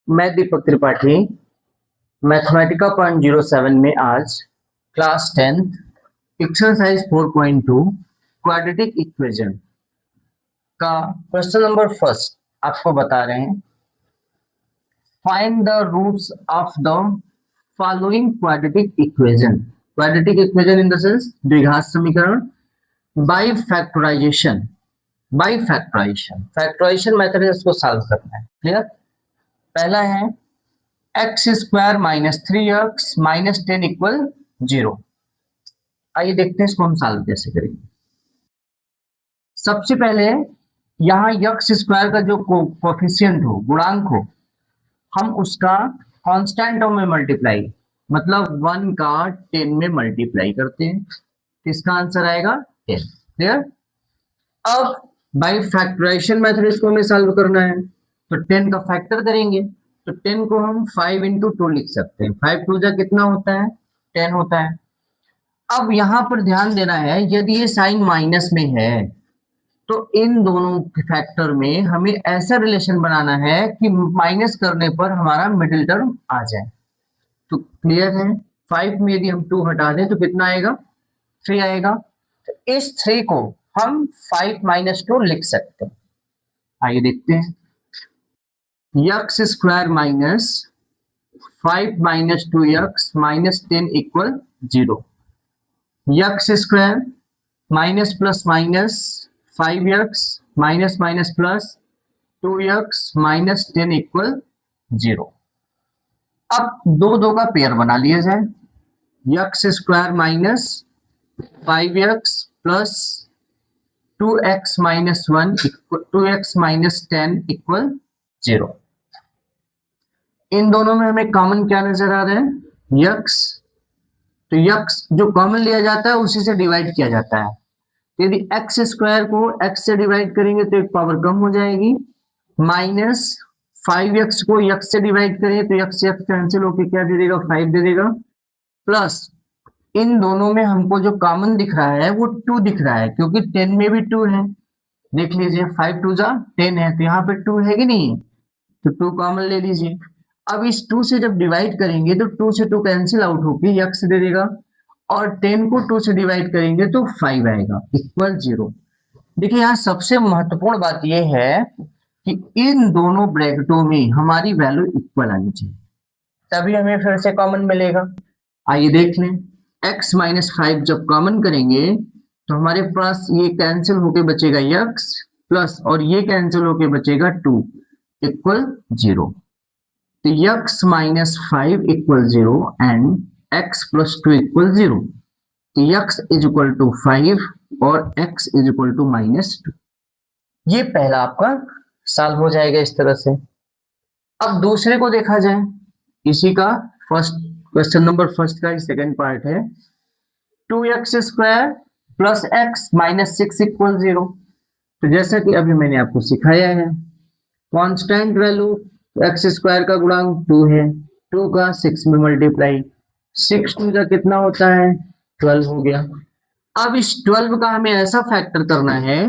मैं दीपक त्रिपाठी मैथमेटिका 0.07 में आज class 10th exercise 4.2 quadratic equation का क्वेश्चन नंबर फर्स्ट आपको बता रहे हैं। Find the roots of the following quadratic equation. Quadratic equation in the sense द्विघात समीकरण बाय फैक्टराइजेशन। फैक्टराइजेशन मेथड से इसको सॉल्व करना है। क्लियर? पहला है x square minus 3x minus 10 equal 0। आइए देखते हैं इसको हम सॉल्व कैसे करेंगे। सबसे पहले यहाँ एक्स स्क्वायर का जो कोफिशिएंट हो, गुणांक हो, हम उसका कांस्टेंट टर्म में मल्टीप्लाई, मतलब 1 का 10 में मल्टीप्लाई करते हैं। इसका आंसर आएगा 10। क्लियर? अब बाय फैक्टराइजेशन मेथड इसको हमें सॉल्व करना है, तो 10 का फैक्टर करेंगे तो 10 को हम 5 into 2 लिख सकते हैं। 5 2 जा कितना होता है? 10 होता है। अब यहां पर ध्यान देना है, यदि ये साइन माइनस में है तो इन दोनों फैक्टर में हमें ऐसा रिलेशन बनाना है कि माइनस करने पर हमारा मिडिल टर्म आ जाए। तो क्लियर है? 5 में यदि हम 2 हटा दें तो कितना आएगा? 3 आएगा। तो इस 3 को हम 5 minus 2 लिख सकते हैं। आइए देखते हैं। X square minus 5 minus 2x minus 10 equal 0। X square minus plus minus 5x minus minus plus 2x minus 10 equal 0। अब दो का पेयर बना लिया जाए। X square minus 5x plus 2x minus 1 2x minus 10 equal 0। इन दोनों में हमें कॉमन क्या नजर आ रहा है? x। तो x जो कॉमन लिया जाता है उसी से डिवाइड किया जाता है। यदि एक्स स्क्वायर को x से डिवाइड करेंगे तो एक पावर कम हो जाएगी, माइनस 5x को x से डिवाइड करेंगे तो x से x कैंसिल होकर क्या दे देगा? 5 दे देगा, प्लस इन दोनों में हमको जो कॉमन दिख रहा है वो 2 दिख रहा है, क्योंकि 10 में भी 2 है। देख लीजिए 5 2 जा 10 है, तो यहाँ पे 2 है कि नहीं? तो 2 कॉमन ले लीजिए। अब इस 2 से जब डिवाइड करेंगे तो 2 से 2 कैंसिल आउट होके x दे देगा, और 10 को 2 से डिवाइड करेंगे तो 5 आएगा इक्वल 0। देखिए यहाँ सबसे महत्वपूर्ण बात यह है कि इन दोनों ब्रैकेटों में हमारी वैल्यू इक्वल आनी चाहिए, तभी हमें फिर से कॉमन मिलेगा। आइए देख लें। x माइनस 5 जब कॉमन करेंगे तो हमारे पास ये कैंसिल होके बचेगा x प्लस, और ये कैंसिल होके बचेगा 2 इक्वल 0। तो x minus 5 equal 0 and x plus 2 equal 0। तो x इज इक्वल टू 5 और x is equal to minus 2। ये पहला आपका सॉल्व हो जाएगा इस तरह से। अब दूसरे को देखा जाए, इसी का फर्स्ट क्वेश्चन नंबर फर्स्ट का सेकंड पार्ट है 2x square plus x minus 6 equal 0। तो जैसा कि अभी मैंने आपको सिखाया है, कांस्टेंट वैल्यू एक्स स्क्वायर का गुणांक 2 है, 2 का 6 में मल्टीप्लाई, 6 2 का कितना होता है? 12 हो गया। अब इस 12 का हमें ऐसा फैक्टर करना है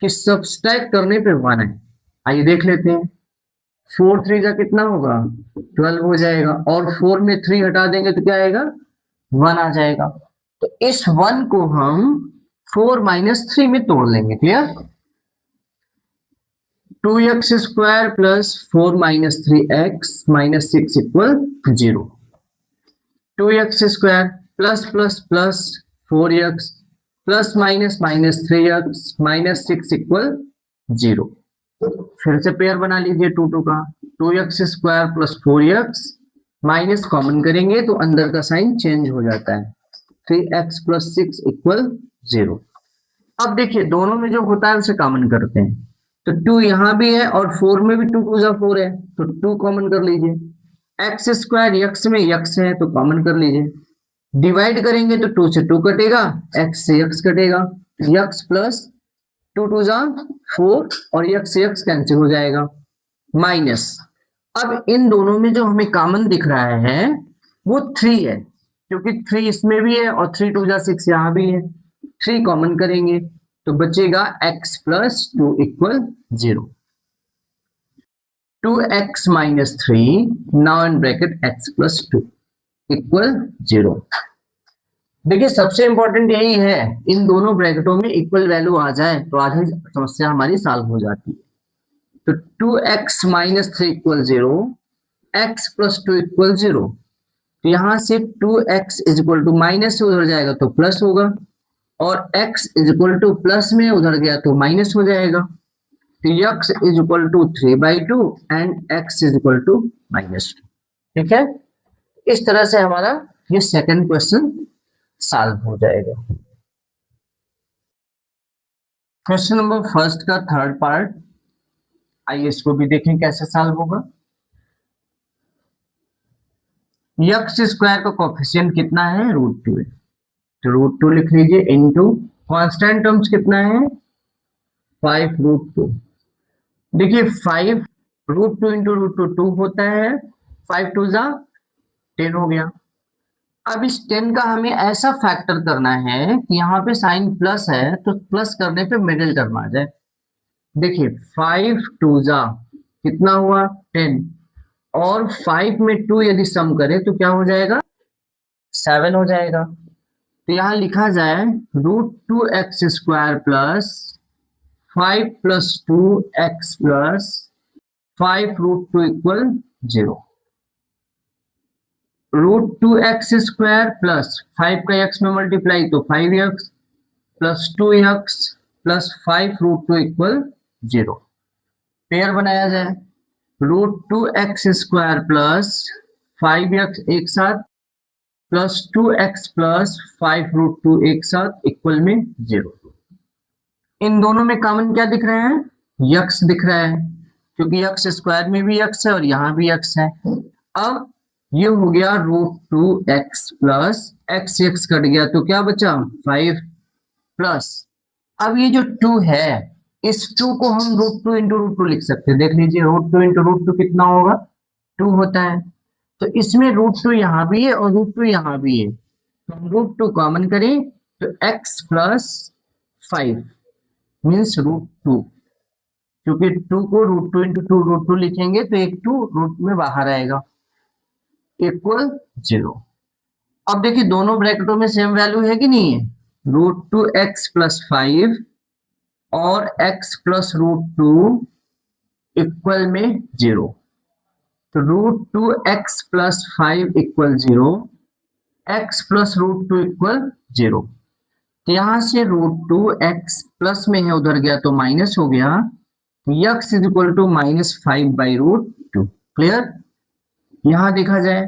कि सब्सट्रैक्ट करने पे 1 है। आइए देख लेते हैं। 4 3 का कितना होगा? 12 हो जाएगा, और 4 में 3 हटा देंगे तो क्या आएगा? 1 आ जाएगा। तो इस 1 को हम 4 माइनस 3 में तोड़ लेंगे। Clear? 2x square plus 4 minus 3x minus 6 equal 0। 2x square plus plus plus 4x plus minus minus 3x minus 6 equal 0। फिर से पेयर बना लीजिए 2 2 का। 2x square plus 4x minus common करेंगे तो अंदर का साइन चेंज हो जाता है। 3x plus 6 equal 0। अब देखिए दोनों में जो होता है उसे कॉमन करते हैं, तो 2 यहां भी है और 4 में भी 2 2 जा 4 है, तो 2 कॉमन कर लीजिए। एक्स स्क्वायर x में x है तो कॉमन कर लीजिए। डिवाइड करेंगे तो 2 से 2 कटेगा, x से x कटेगा, x प्लस 2 2 जा 4 और x से x कैंसिल हो जाएगा, माइनस। अब इन दोनों में जो हमें कॉमन दिख रहा है वो 3 है, क्योंकि 3 इसमें भी है और 3 2 जा 6 यहां भी है। 3 कॉमन करेंगे तो बचेगा x plus 2 equal 0। 2x minus 3 now in bracket x plus 2 equal 0। देखिए सबसे इंपॉर्टेंट यही है, इन दोनों ब्रैकेटों में इक्वल वैल्यू आ जाए तो आधी समस्या हमारी सॉल्व हो जाती है। तो 2x minus 3 equal 0, x plus 2 equal 0। तो यहां से 2x is equal to minus से उधर जाएगा तो प्लस होगा, और x is equal to plus में उधर गया तो माइनस हो जाएगा। तो x is equal to 3/2 and x is equal to -2। ठीक है, इस तरह से हमारा ये सेकंड क्वेश्चन सॉल्व हो जाएगा। क्वेश्चन नंबर फर्स्ट का थर्ड पार्ट, आइए इसको भी देखें कैसे सॉल्व होगा। x स्क्वायर का कोफिशिएंट कितना है, √2 है, तो √2 लिख लीजिए इनटू कांस्टेंट टर्म्स कितना है 5√2। देखिए 5 √2 इंटू √2 2 होता है, 5 2 जा 10 हो गया। अब इस 10 का हमें ऐसा फैक्टर करना है कि यहाँ पे साइन प्लस है तो प्लस करने पे मिडिल टर्म आ जाए। देखिए 5 2 जा कितना हुआ 10, और 5 में 2 यदि सम करें तो क्या हो जाएगा 7 हो जाएगा। तो यहाँ लिखा जाए √2x square plus 5 plus 2x plus 5 √2 equal 0। √2x square plus 5 का x में मल्टीप्लाई तो 5x plus 2x plus 5 √2 equal 0। Pair बनाया जाए √2x स्क्वायर प्लस 5x एक साथ प्लस 2x प्लस 5 √2 एक साथ इक्वल में 0। इन दोनों में कॉमन क्या दिख रहा है, x दिख रहा है, क्योंकि x स्क्वायर में भी x है और यहाँ भी x है। अब ये हो गया √2x प्लस x कट गया तो क्या बचा 5 प्लस, अब ये जो 2 है इस 2 को हम √2 इंटू √2 लिख सकते हैं। देख लीजिए √2 इंटू √2 कितना होगा 2 होता है, तो इसमें √2 यहाँ भी है और √2 यहाँ भी है, तो हम √2 कॉमन करें तो x प्लस 5 मीन्स √2, क्योंकि 2 को √2 इंटू √2 लिखेंगे तो एक 2 रूट में बाहर आएगा इक्वल 0। अब देखिए दोनों ब्रैकेटों में सेम वैल्यू है कि नहीं है, √2x प्लस 5 और x प्लस √2 इक्वल में 0। तो √2x plus 5 equal 0, x plus √2 equal 0। तो यहां से √2x प्लस में है उधर गया तो माइनस हो गया, x is equal to -5/√2। Clear, यहां देखा जाए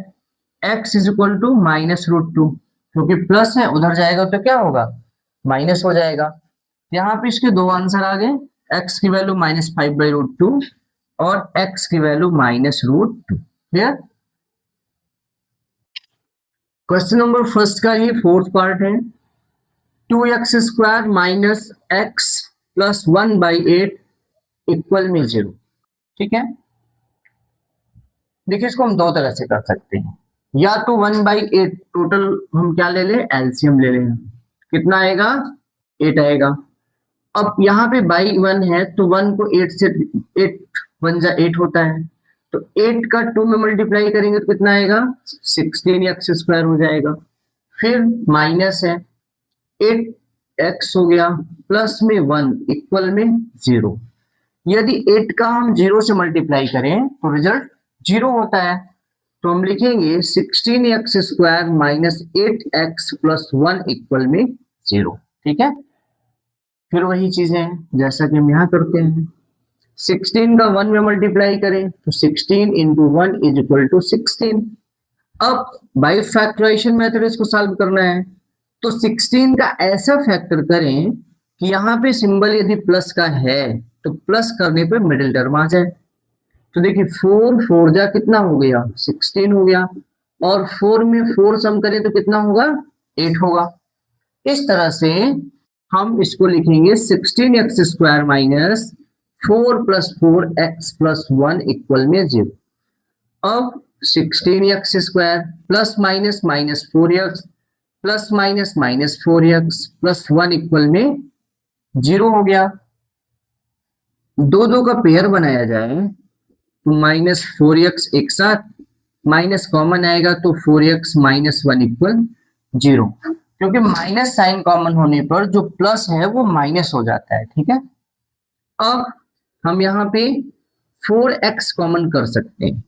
x इज इक्वल टू -√2, क्योंकि प्लस है उधर जाएगा तो क्या होगा माइनस हो जाएगा। यहाँ पे इसके दो आंसर आ गए, x की वैल्यू -5/√2 और x की value -√2। Clear, question number first का ये फोर्थ पार्ट है, 2x square minus x plus 1/8 equal में 0। ठीक है, देखिए इसको हम दो तरह से कर सकते हैं, या तो 1/8 टोटल हम क्या ले लें एलसीएम ले लें, कितना आएगा 8 आएगा। अब यहाँ पे बाई 1 है तो 1 को 8 से 8 1 जा 8 होता है, तो 8 का 2 में मल्टीप्लाई करेंगे तो कितना आएगा 16x स्क्वायर हो जाएगा। फिर माइनस है 8x हो गया प्लस में 1 इक्वल में 0। यदि 8 का हम 0 से मल्टीप्लाई करें तो रिजल्ट 0 होता है, तो हम लिखेंगे 16x square minus 8x plus 1 equal में 0। ठीक है, फिर वही चीजें हैं जैसा कि हम यहाँ करते हैं, 16 का 1 में मल्टीप्लाई करें तो 16 इंटू 1 इज इक्वल टू 16। अब बाई फैक्टराइजेशन मेथड इसको सॉल्व करना है, तो 16 का ऐसा फैक्टर करें कि यहाँ पे सिंबल यदि प्लस का है तो प्लस करने पे मिडिल टर्म आ जाए। तो देखिए 4 4 जा कितना हो गया 16 हो गया, और 4 में 4 सम करें तो कितना होगा 8 होगा। इस तरह से हम इसको लिखेंगे 16x square minus 4 plus 4x plus 1 equal में 0। अब 16x square plus minus minus 4x plus minus minus 4x plus 1 equal में 0 हो गया। दो दो का पेयर बनाया जाए तो -4x एक साथ, माइनस कॉमन आएगा तो 4x -1 इक्वल 0, क्योंकि माइनस साइन कॉमन होने पर जो प्लस है वो माइनस हो जाता है। ठीक है, अब हम यहाँ पे 4x कॉमन कर सकते हैं,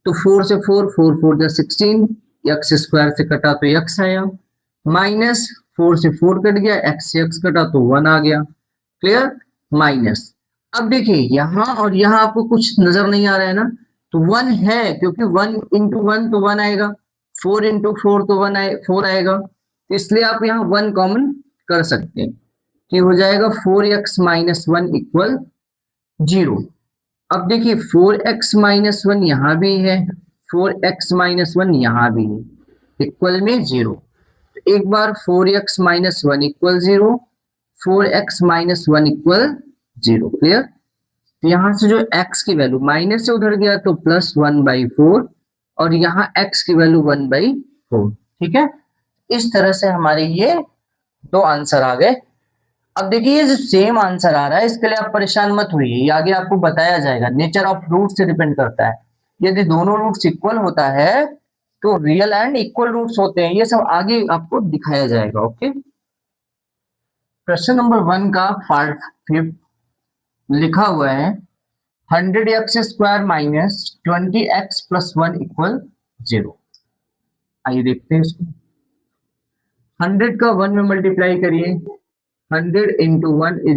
तो 4 से 4 4 जा 16, एक्स स्क्वायर से कटा तो x आया, माइनस 4 से 4 कट गया, x से x कटा तो 1 आ गया। Clear, minus. अब देखिए यहाँ और यहाँ आपको कुछ नजर नहीं आ रहा है ना, तो 1 है, क्योंकि 1 इंटू 1 तो 1 आएगा, 4 इंटू 4 तो 4 आएगा, तो इसलिए आप यहाँ 1 कॉमन कर सकते हैं, कि हो जाएगा 4x - 1 इक्वल 0। अब देखिए 4x - 1 यहाँ भी है, 4x - 1 यहाँ भी है, इक्वल में 0। एक बार 4x - 1 equal 0, 4x - 1 equal 0। Clear, तो यहाँ से जो x की वैल्यू माइनस से उधर गया तो +1/4, और यहाँ x की वैल्यू 1/4। ठीक है, इस तरह से हमारे ये दो आंसर आ गए। अब देखिए ये जो सेम आंसर आ रहा है, इसके लिए आप परेशान मत होइए, ये आगे आपको बताया जाएगा, नेचर ऑफ रूट से डिपेंड करता है। यदि दोनों रूट्स इक्वल होता है तो रियल एंड इक्वल रूट्स होते हैं, ये सब आगे आपको दिखाया जाएगा। ओके, क्वेश्चन नंबर 1 का पार्ट 5 लिखा हुआ है 100x² - 20x + 1 इक्वल 0। आइए देखते हैं इसको। 100 का 1 में मल्टीप्लाई करिए, 100 × 1 =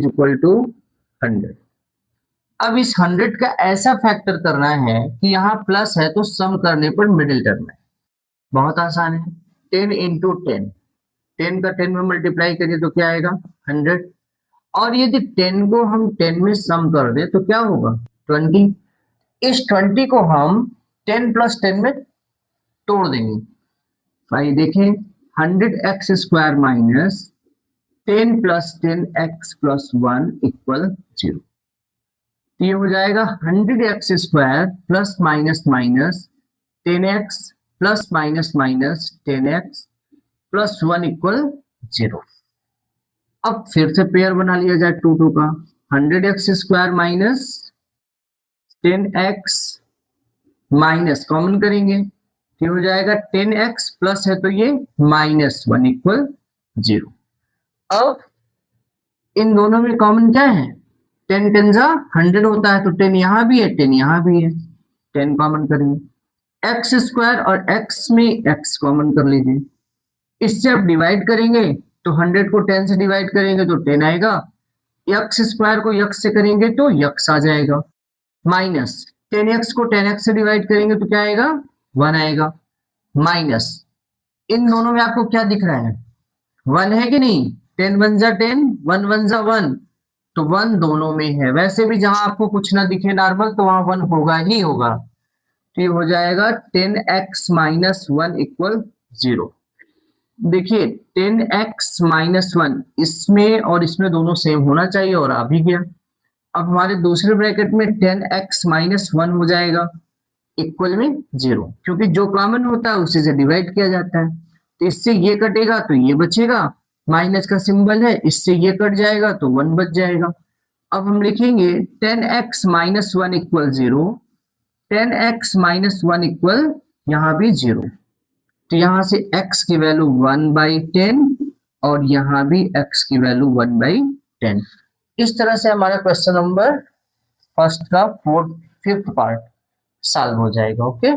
100। अब इस 100 का ऐसा फैक्टर करना है कि यहाँ प्लस है तो सम करने पर मिडिल टर्म है, बहुत आसान है। 10 × 10, 10 का 10 में मल्टीप्लाई करिए तो क्या आएगा 100, और यदि 10 को हम 10 में सम कर दे तो क्या होगा 20। इस 20 को हम 10 + 10 में तोड़ देंगे। भाई देखें 100x² - 10 + 10x + 1 इक्वल 0। तो ये हो जाएगा 100x² + -10x + -10x + 1 इक्वल 0। अब फिर से पेयर बना लिया जाए 2 2 का, 100x² - 10x माइनस कॉमन करेंगे, ये हो जाएगा 10x प्लस है तो ये -1 इक्वल 0। अब इन दोनों में कॉमन क्या है, 10 10 जा 100 होता है, तो 10 यहाँ भी है 10 यहाँ भी है, 10 कॉमन करेंगे। x² और x में x कॉमन कर लीजिए, इससे आप डिवाइड करेंगे तो 100 को 10 से डिवाइड करेंगे तो 10 आएगा, x² को x से करेंगे तो x आ जाएगा, माइनस 10x को 10x से डिवाइड करेंगे तो क्या आएगा 1 आएगा, माइनस इन दोनों में आपको क्या दिख रहा है 1 है कि नहीं, 10 1 जा 10, 1 1 जा 1, तो 1 दोनों में है। वैसे भी जहां आपको कुछ ना दिखे नॉर्मल तो वहां 1 होगा ही होगा, तो ये हो जाएगा 10x - 1 इक्वल 0। देखिए 10x - 1 इसमें और इसमें दोनों सेम होना चाहिए और आ भी गया। अब हमारे दूसरे ब्रैकेट में 10x - 1 हो जाएगा इक्वल में 0, क्योंकि जो कॉमन होता है उसी से डिवाइड किया जाता है, तो इससे ये कटेगा तो ये बचेगा, माइनस का सिंबल है, इससे ये कट जाएगा तो 1 बच जाएगा। अब हम लिखेंगे 10x - 1 इक्वल 0, 10x - 1 इक्वल यहाँ भी 0, तो यहाँ से x की वैल्यू 1/10 और यहाँ भी x की वैल्यू 1/10। इस तरह से हमारा क्वेश्चन नंबर फर्स्ट का 5th पार्ट सॉल्व हो जाएगा। ओके।